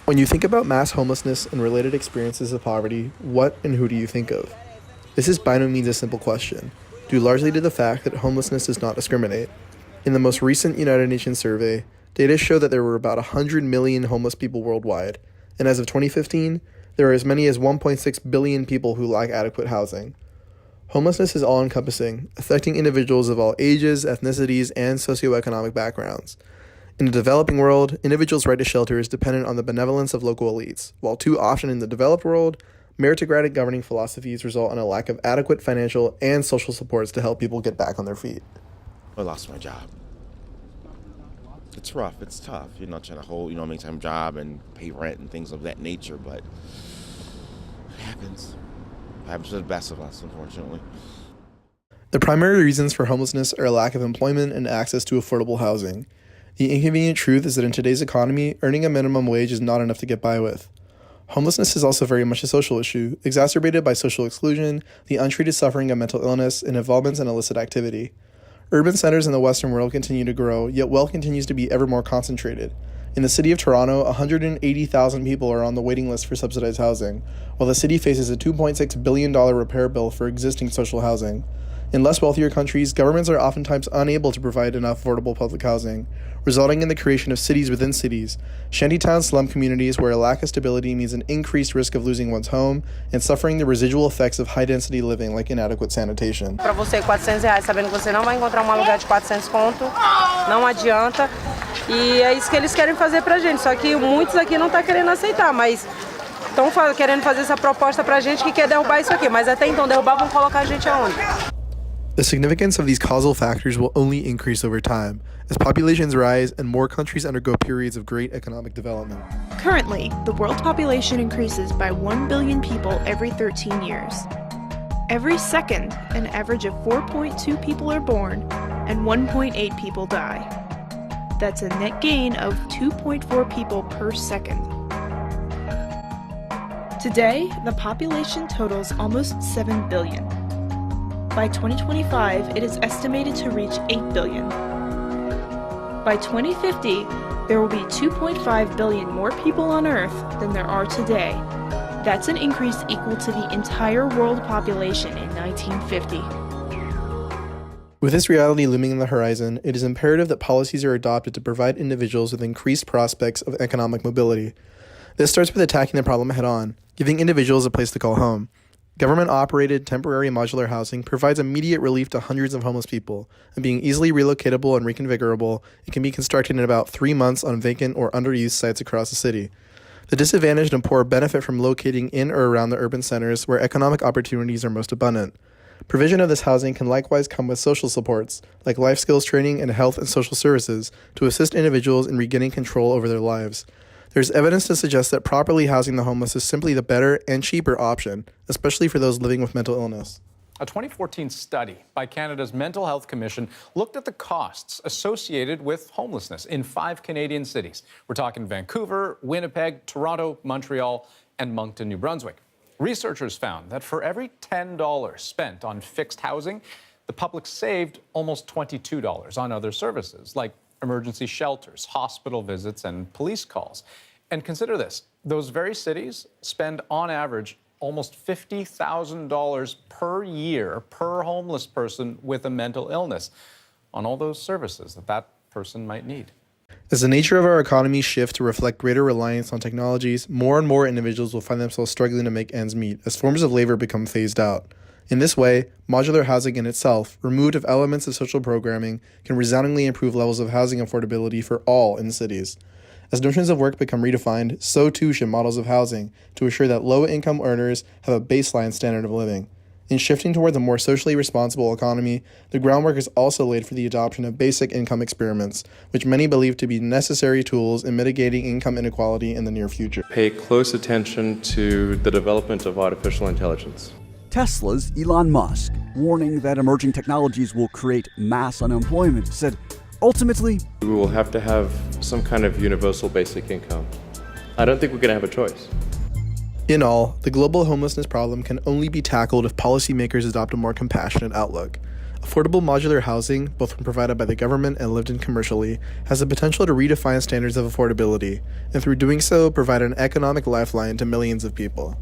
When you think about mass homelessness and related experiences of poverty, what and who do you think of? This is by no means a simple question, due largely to the fact that homelessness does not discriminate. In the most recent United Nations survey, data show that there were about 100 million homeless people worldwide, and as of 2015, there are as many as 1.6 billion people who lack adequate housing. Homelessness is all-encompassing, affecting individuals of all ages, ethnicities, and socioeconomic backgrounds. In the developing world, individuals' right to shelter is dependent on the benevolence of local elites, while too often in the developed world, meritocratic governing philosophies result in a lack of adequate financial and social supports to help people get back on their feet. I lost my job. It's rough, it's tough, trying to hold, maintain a job and pay rent and things of that nature, but it happens. It happens to the best of us, unfortunately. The primary reasons for homelessness are a lack of employment and access to affordable housing. The inconvenient truth is that in today's economy, earning a minimum wage is not enough to get by with. Homelessness is also very much a social issue, exacerbated by social exclusion, the untreated suffering of mental illness, and involvement in illicit activity. Urban centers in the Western world continue to grow, yet wealth continues to be ever more concentrated. In the city of Toronto, 180,000 people are on the waiting list for subsidized housing, while the city faces a $2.6 billion repair bill for existing social housing. In less wealthier countries, governments are oftentimes unable to provide enough affordable public housing, resulting in the creation of cities within cities, shantytown slum communities where a lack of stability means an increased risk of losing one's home and suffering the residual effects of high-density living like inadequate sanitation. Para você R$ 400, sabendo que você não vai encontrar um aluguel de 400 conto, não adianta. E é isso que eles querem fazer pra gente, só que muitos aqui não estão querendo aceitar, mas estão querendo fazer essa proposta pra gente que quer derrubar isso aqui, mas até então derrubar vão colocar a gente aonde? The significance of these causal factors will only increase over time, as populations rise and more countries undergo periods of great economic development. Currently, the world population increases by 1 billion people every 13 years. Every second, an average of 4.2 people are born and 1.8 people die. That's a net gain of 2.4 people per second. Today, the population totals almost 7 billion. By 2025, it is estimated to reach 8 billion. By 2050, there will be 2.5 billion more people on Earth than there are today. That's an increase equal to the entire world population in 1950. With this reality looming on the horizon, it is imperative that policies are adopted to provide individuals with increased prospects of economic mobility. This starts with attacking the problem head-on, giving individuals a place to call home. Government-operated temporary modular housing provides immediate relief to hundreds of homeless people, and being easily relocatable and reconfigurable, it can be constructed in about 3 months on vacant or underused sites across the city. The disadvantaged and poor benefit from locating in or around the urban centers where economic opportunities are most abundant. Provision of this housing can likewise come with social supports, like life skills training and health and social services, to assist individuals in regaining control over their lives. There's evidence to suggest that properly housing the homeless is simply the better and cheaper option, especially for those living with mental illness. A 2014 study by Canada's Mental Health Commission looked at the costs associated with homelessness in 5 Canadian cities. We're talking Vancouver, Winnipeg, Toronto, Montreal, and Moncton, New Brunswick. Researchers found that for every $10 spent on fixed housing, the public saved almost $22 on other services, like emergency shelters, hospital visits, and police calls. And consider this, those very cities spend on average almost $50,000 per year per homeless person with a mental illness on all those services that person might need. As the nature of our economy shifts to reflect greater reliance on technologies, more and more individuals will find themselves struggling to make ends meet as forms of labor become phased out. In this way, modular housing in itself, removed of elements of social programming, can resoundingly improve levels of housing affordability for all in cities. As notions of work become redefined, so too should models of housing to assure that low-income earners have a baseline standard of living. In shifting towards a more socially responsible economy, the groundwork is also laid for the adoption of basic income experiments, which many believe to be necessary tools in mitigating income inequality in the near future. Pay close attention to the development of artificial intelligence. Tesla's Elon Musk, warning that emerging technologies will create mass unemployment, said, ultimately, we will have to have some kind of universal basic income. I don't think we're going to have a choice. In all, the global homelessness problem can only be tackled if policymakers adopt a more compassionate outlook. Affordable modular housing, both when provided by the government and lived in commercially, has the potential to redefine standards of affordability, and through doing so, provide an economic lifeline to millions of people.